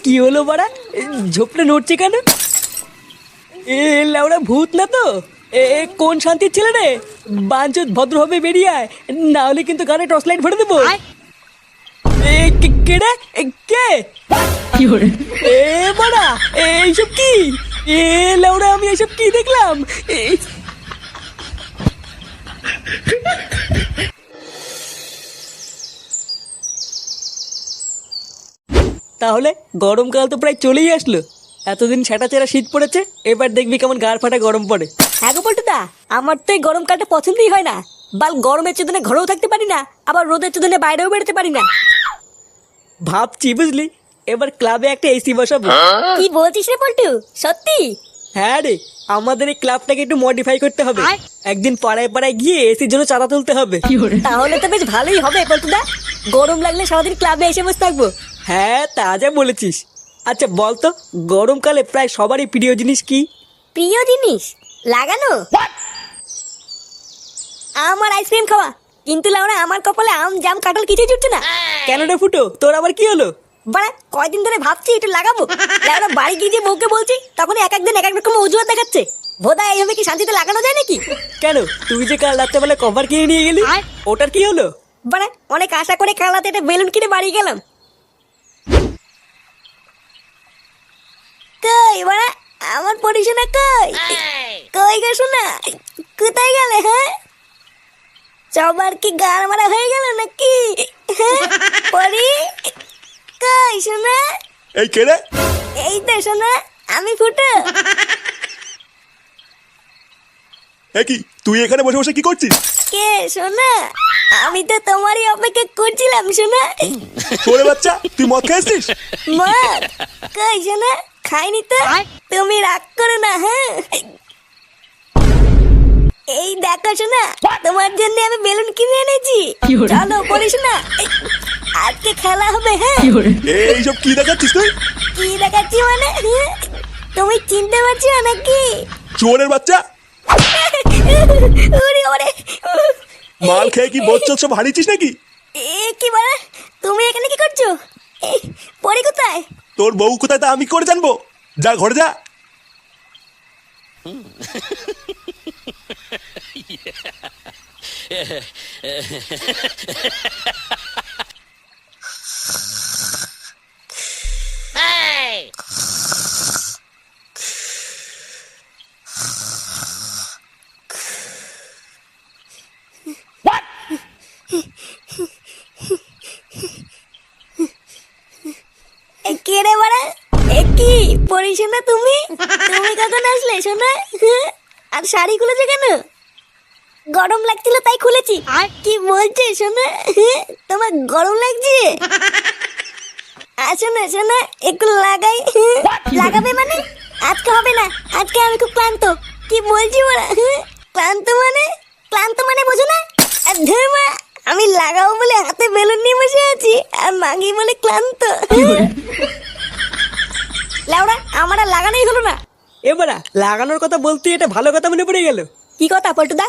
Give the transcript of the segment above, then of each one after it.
কি হলো বাড়া? ঝোপটা নড়ছে কেন? এ লাউড়া ভূত না তো? কোন শান্তির ছেলে রে? বাঞ্চোত ভদ্রভাবে বেরিয়ে আয়, না হলে কিন্তু গানে টর্চ লাইট ভরে দেবো। কে রে? কে? এ বাড়া, এইসব কি? এ লাউড়া, আমি এইসব কি দেখলাম? তাহলে গরমকাল তো প্রায় চলেই আসলো। এতদিন ছেঁটা চেরা শীত পড়েছে, এবার দেখবি কেমন গাড় ফাটা গরম পড়ে। হ্যাঁ গো পল্টুদা, আমার তো এই গরমকালটা পছন্দই হয় না। বাল গরমের চোদনে ঘরেও থাকতে পারি না, আবার রোদের চোদনে বাইরেও বেরোতে পারি না। ভাবছি বুঝলি, এবার ক্লাবে একটা এসি বসাবো। কি বলছিস রে পল্টু, সত্যি? হ্যাঁ রে, আমাদের এই ক্লাবটাকে একটু মডিফাই করতে হবে। একদিন পাড়ায় পাড়ায় গিয়ে এসির জন্য চাঁদা তুলতে হবে। তাহলে তো বেশ ভালোই হবে পল্টুদা, গরম লাগলে সারাদিন ক্লাবে এসে বসে থাকবো। হ্যাঁ, তা যা বলেছিস। আচ্ছা বলতো, গরমকালে প্রায় সবারই প্রিয় জিনিস কি? প্রিয় জিনিস লাগানো? আমার আইসক্রিম খাওয়া। কিন্তু লাউরা, আমার কপালে আম জাম কাঁঠাল কিছুই জুটছে না। কেন রে ফুটো, তোর আবার কি হলো? বাড়া, কয়দিন ধরে ভাবছি একটু লাগাবো। লাউরা, বাড়ি গিয়ে যে বউকে বলছি, তখন এক একদিন এক এক রকম অজুহাত দেখাচ্ছে। ভোদা, এইভাবে কি শান্তিতে লাগানো যায় নাকি? কেন, তুই যে কাল রাত্রেবেলা কভার কিনে নিয়ে গেলি, ওটার কি হলো? বাড়া, অনেক আশা করে কাল রাতে একটা বেলুন কিনে বাড়ি গেলাম। কই বাড়া, আমার পরিশোনা কই? কই গো শোনা, কোথায় গেলে? হ্যাঁ, সবার কি গান মারা হয়ে গেল নাকি? হ্যাঁ পরি, কই শোনা? এই কে রে? এই তো শোনা, আমি ফুটো। কি তুই এখানে বসে বসে কি করছিস? কে শোনা? আমি তো তোমারই অপেক্ষা করছিলাম শোনা। তোরে বাচ্চা, তুই মদ খেয়েছিস? মদ? কই শোনা, খাইনি তো। তুমি রাগ করো না। হ্যাঁ, এই দেখো শোনা, তোমার জন্য আমি বেলুন কিনে এনেছি। চলো পড়ি শোনা, আজকে খেলা হবে। হ্যাঁ, এইসব কি দেখাচ্ছিস তুই? কি দেখাচ্ছি মানে? হ্যাঁ? তুমি চিনতে পারছো না নাকি? চোরের বাচ্চা, ওরে ওরে, মাল খেয়ে কি বোধ সব হারিয়েছিস নাকি? এ কি বাড়া, তুমি এখানে কি করছো? পরি কোথায়? তোর বউ কোথায় তা আমি করে জানবো? যা ঘরে যা। কে রে বাড়া? এ কি পরি শোনা, তুমি তুমি কখন আসলে শোনা? হ্যাঁ? আর শাড়ি খুলেছে কেন? গরম লাগছিল তাই খুলেছি। কি বলছে শোনা? হ্যাঁ? তোমার গরম লাগছে? আসো না শোনা, একটু লাগাই। হ্যাঁ? লাগাবে মানে? আজকে হবে না, আজকে আমি খুব ক্লান্ত। কি বলছি বড়া? হ্যাঁ? ক্লান্ত মানে? ক্লান্ত মানে বোঝো না? আর ধুর মা, আমি লাগাবো বলে হাতে বেলুন নিয়ে বসে আছি, আর মাগি বলে ক্লান্ত। লাউড়া, আমার আর লাগানোই হলো না। এবারা লাগানোর কথা বলতে এটা ভালো কথা মনে পড়ে গেল। কি কথা পল্টুদা?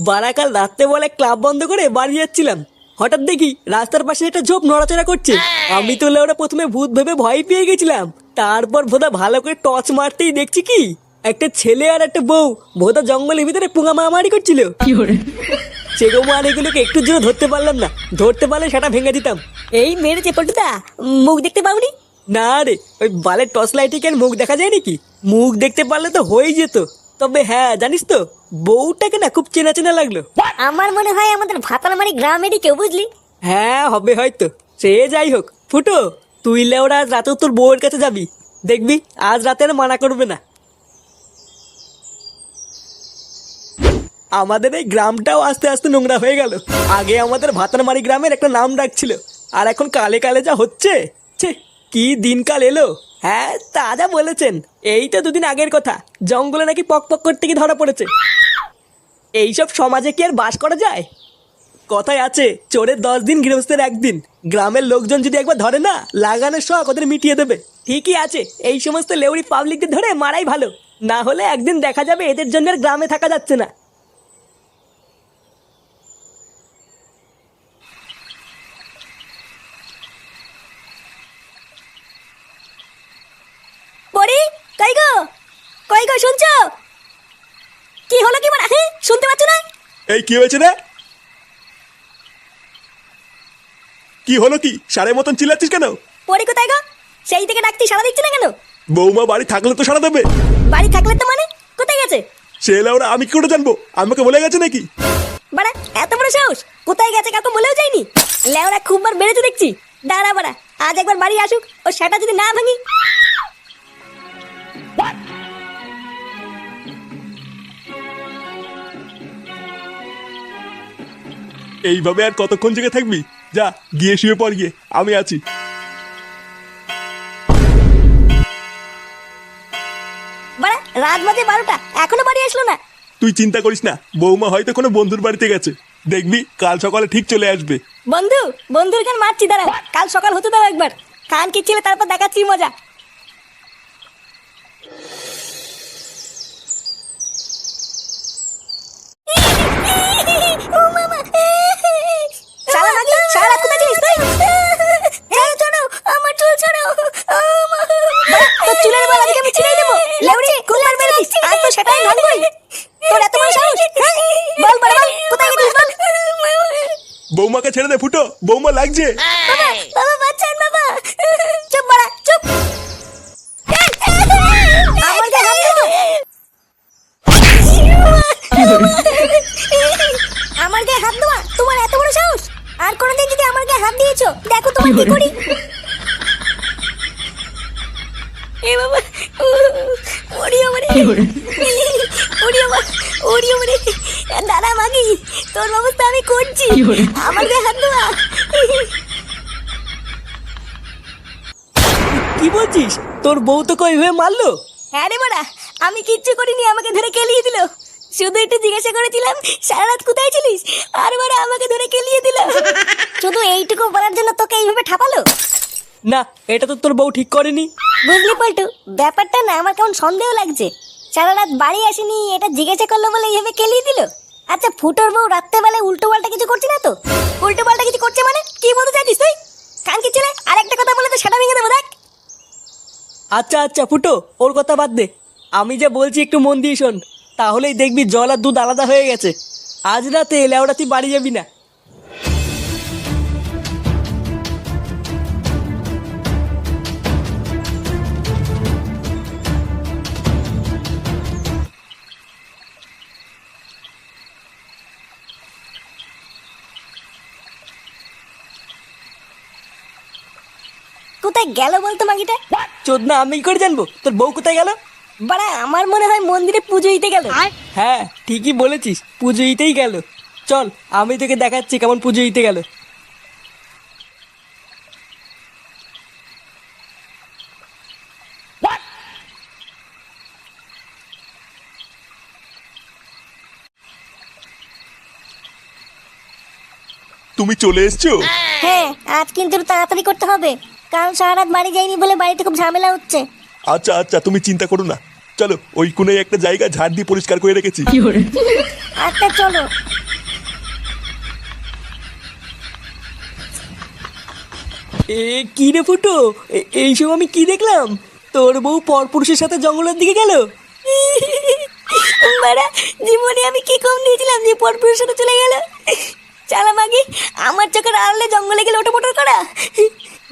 বারাকাল রাত্রে বলে ক্লাব বন্ধ করে বাড়ি যাচ্ছিলাম, হঠাৎ দেখি রাস্তার পাশে একটা ঝোপ নড়াচড়া করছে। আমি তো ওরা প্রথমে ভূত ভেবে ভয় পেয়ে গেছিলাম। তারপর ভোদা ভালো করে টর্চ মারতেই দেখছি কি একটা ছেলে আর একটা বউ ভোদা জঙ্গলের ভিতরে পুঙা মারামারি করছিল। সেরকম আর এগুলোকে একটুর জন্য ধরতে পারলাম না, ধরতে পারলে সেটা ভেঙে দিতাম। এই মেরেছে পল্টুদা, মুখ দেখতে পাওনি? না রে, ওই বালের টর্চ লাইটে কি আর মুখ দেখা যায় নাকি? মুখ দেখতে পারলে তো হয়েই যেত। তবে হ্যাঁ, জানিস তো, বউটাকে না খুব চেনা চেনা লাগলো। আমার মনে হয় আমাদের ভাতালমারি গ্রামেরই কেউ, বুঝলি? হ্যাঁ, হবে হয়তো। সে যাই হোক, ফুটো, তুই লেওরা আজ রাতে তোর বউয়ের কাছে যাবি, দেখবি আজ রাতে আর মানা করবে না। আমাদের এই গ্রামটাও আস্তে আস্তে নোংরা হয়ে গেল। আগে আমাদের ভাতারমারি গ্রামের একটা নাম ডাক ছিল, আর এখন কালে কালে যা হচ্ছে, ছে, কি দিনকাল এলো। হ্যাঁ, তা যা বলেছেন। এই তো দুদিন আগের কথা, জঙ্গলে নাকি পক পক করতে গিয়ে ধরা পড়েছে। এইসব সমাজে কি আর বাস করা যায়? কথায় আছে, চোরের 10 দিন গৃহস্থের 1 দিন। গ্রামের লোকজন যদি একবার ধরে না, লাগানোর শখ ওদের মিটিয়ে দেবে। ঠিকই আছে, এই সমস্ত লেউড়ি পাবলিকদের ধরে মারাই ভালো, না হলে একদিন দেখা যাবে এদের জন্য আর গ্রামে থাকা যাচ্ছে না। এই কি হয়েছে রে? কি হলো কি সারের মতন চিল্লাচ্ছিস কেন? পরি কোথায় গো? সেই থেকে ডাকছি সাড়া দিচ্ছে না কেন? বৌমা বাড়ি থাকলে তো সারা দেবে। বাড়ি থাকলে তো মানে কোথায় গেছে? সে লেওরা আমি কি করে জানবো? আমাকে বলে গেছে নাকি? বাড়া এত বড় সাহস! কোথায় গেছে কাউকে বলেও যায়নি। লেওরা খুব বার বেড়েছে দেখছি। দাঁড়া বাড়া, আজ একবার বাড়ি আসুক, ও সেটা যদি না ভাঙি। এইভাবে আর কতক্ষণ জেগে থাকবি? যা গিয়ে শুয়ে পড় গিয়ে, আমি আছি। বাড়া রাত বাজে 12টা, এখনো বাড়ি আসলো না। তুই চিন্তা করিস না, বৌমা হয়তো কোনো বন্ধুর বাড়িতে গেছে। দেখবি কাল সকালে ঠিক চলে আসবে। বন্ধুর গান মারছি, দাঁড়া কাল সকাল হতে দাও একবার। খান কি ছিল তারপর দেখাচ্ছি মজা। ও মামা, শালা নাকি শালা কোথায় ছিলিস তুই? ছাড়ো আমার চুল ছাড়ো। ও মা, তোর চুলের বাল আজকে আমি ছিঁড়ে দেবো। লেউড়ি খুব মার মেরেছিস, আজ তো সেটাই ভাঙবই। তোর এত বড় সাহস? বল বল বল, কোথায় গেছিস বল। বৌমাকে ছেড়ে দে ফুটো, বৌমা লাগছে। বাবা বাবা বাঁচান বাবা। চুপ বাড়া চুপ। আমার গায়ে হাত দিও। আমার গায়ে হাত দেওয়া তোমার এত বড় সাহস? আর কোনোদিন যদি আমার গায়ে হাত দিয়েছো দেখো তোমার কি করি। এ বাবা, ওড়িও মানে ওড়িও মানে দাদা মাগি, তোর ব্যবস্থা আমি করছি। আমার গায়ে হাত দেওয়া। কি বলছিস? তোর বউ তো কই হয়ে মারলো? হ্যাঁ রে বাড়া, আমি কিচ্ছু করিনি, আমাকে ধরে কেলিয়ে দিল। শুধু একটু জিজ্ঞাসা করেছিলাম সারা রাত কোথায় ছিলিস, আর বাড়া আমাকে ধরে কেলিয়ে দিল। শুধু এইটুকু বলার জন্য তোকে এইভাবে ঠাপালো? না, এটা তো তোর বউ ঠিক করেনি। বুঝলি পল্টু, ব্যাপারটা না আমার কেমন সন্দেহ লাগছে। সারা রাত বাড়ি আসেনি, এটা জিজ্ঞাসা করলো বলে এইভাবে কেলিয়ে দিল। আচ্ছা ফুটোর বউ রাত্রেবেলায় উল্টো পাল্টা কিছু করছে না তো? উল্টো পাল্টা কিছু করছে মানে কি বলতে চাইছিস তুই? কান কি ছেলে, আর একটা কথা বলে তো সেটা ভেঙে দেবো দেখ। আচ্ছা আচ্ছা ফুটো, ওর কথা বাদ দে। আমি যা বলছি একটু মন দিয়ে শোন, তাহলেই দেখবি জল আর দুধ আলাদা হয়ে গেছে। আজ রাতে লেওড়া তুই বাড়ি যাবি না। কোথায় গেল বলতো মাগিটা? চোদনা আমি কি করে জানবো তোর বউ কোথায় গেল? বাড়া আমার মনে হয় মন্দিরে পুজো দিতে গেল। হ্যাঁ ঠিকই বলেছিস, পুজো দিতেই গেল। চল আমি তোকে দেখাচ্ছি কেমন পুজো দিতে গেল। তুমি চলে এসছো? হ্যাঁ আজ কিন্তু একটু তাড়াতাড়ি করতে হবে, কাল সারা রাত বাড়ি যাইনি বলে বাড়িতে খুব ঝামেলা হচ্ছে। আচ্ছা আচ্ছা তুমি চিন্তা করো না, চলো ওই কোণে একটা জায়গা ঝাড় দিয়ে পরিষ্কার করে রেখেছি। আচ্ছা চলো। কি রে ফুটো, এইসব আমি কি দেখলাম? তোর বউ পরপুরুষের সাথে জঙ্গলের দিকে গেল? বাড়া জীবনে আমি কি কম দিয়েছিলাম যে পরপুরের সাথে চলে গেল? চালা মাগি, আমার চোখের আড়ালে জঙ্গলে গেলে ওটো মোটর করা।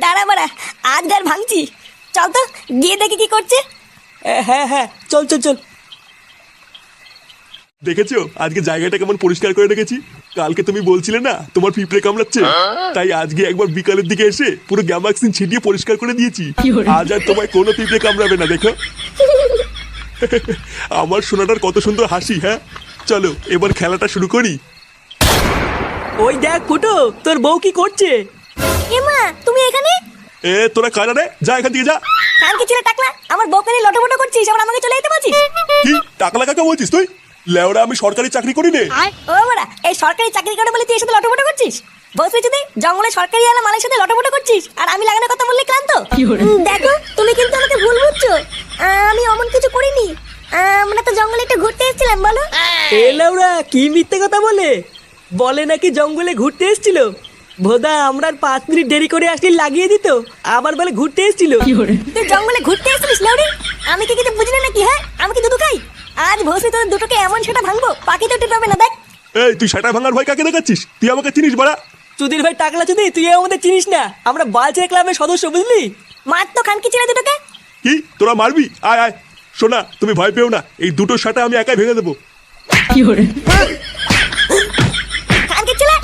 দাঁড়া বাড়া, আজ গার ভাঙছি। চল তো গিয়ে দেখি কি করছে। হ্যাঁ হ্যাঁ চল চল চল। দেখেছো আজকে জায়গাটা কেমন পরিষ্কার করে রেখেছি? কালকে তুমি বলছিলে না তোমার পিঁপড়ে কামড়াচ্ছে, তাই আজকে একবার বিকালের দিকে এসে পুরো গ্যামাক্সিন ছিটিয়ে পরিষ্কার করে দিয়েছি। আজ আর তোমায় কোনো পিঁপড়ে কামড়াবে না, দেখো। আমার সোনাটার কত সুন্দর হাসি। হ্যাঁ চলো এবার খেলাটা শুরু করি। ওই দেখ ফুটো, তোর বউ কি করছে? এমা তুমি এখানে? এ তোরা কারা রে, যা এখান থেকে যা। কাল কি ছিল টাকলা, আমার বউকে নিয়ে লটোমটো করছিস, আবার আমাকে চলে যেতে বলছিস? কি টাকলা কাকা বলছিস তুই? লেওরা আমি সরকারি চাকরি করি রে। ও বাড়া, এই সরকারি চাকরি করে বলে তুই এর সাথে লটোমটো করছিস? বসে যদি জঙ্গলে সরকারি আলা মালের সাথে লটোমটো করছিস, আর আমি লাগানোর কথা বললে ক্লান্ত। দেখো তুমি কিন্তু আমাকে ভুল বুঝছো, আমি অমন কিছু করিনি। আমরা তো জঙ্গলে একটু ঘুরতে এসেছিলাম। বলো এ লেওরা কি মিথ্যে কথা বলে? বলে নাকি জঙ্গলে ঘুরতে এসেছিল। ভোদা আমরা 5 মিনিট দেরি করে আসলে লাগিয়ে দিত, আবার বলে ঘুরতে এসেছিল। তুই জঙ্গলে ঘুরতে এসেছিস লেউড়ি? আমি কি কিছু বুঝি না নাকি? হ্যাঁ আমি কি দুধ খাই? আজ ভোসে তোর দুটোকে এমন সেটা ভাঙবো পাখি তো টের পাবে না। দেখ এই তুই সেটা ভাঙার ভয় কাকে দেখাচ্ছিস? তুই আমাকে চিনিস বাড়া? চুদির ভাই টাকলা চুদি, তুই আমাদের চিনিস না, আমরা বালচের ক্লাবের সদস্য, বুঝলি? মার তো খানকি ছেলে দুটোকে। কি তোরা মারবি? আয় আয়। শোনা, তুমি ভয় পেও না, এই দুটো শাটা আমি একাই ভেঙে দেবো। খানকি ছেলে।